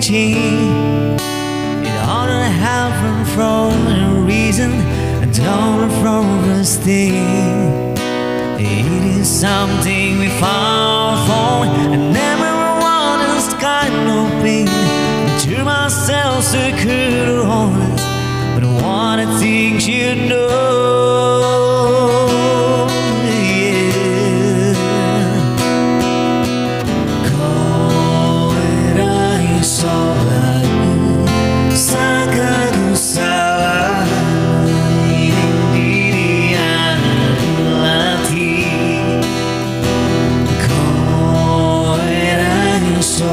reaching. It ought to happen for a reason, and don't from first thing. It is something we found for, and never want this kind of pain. To myself, so could always, but what I think you know. So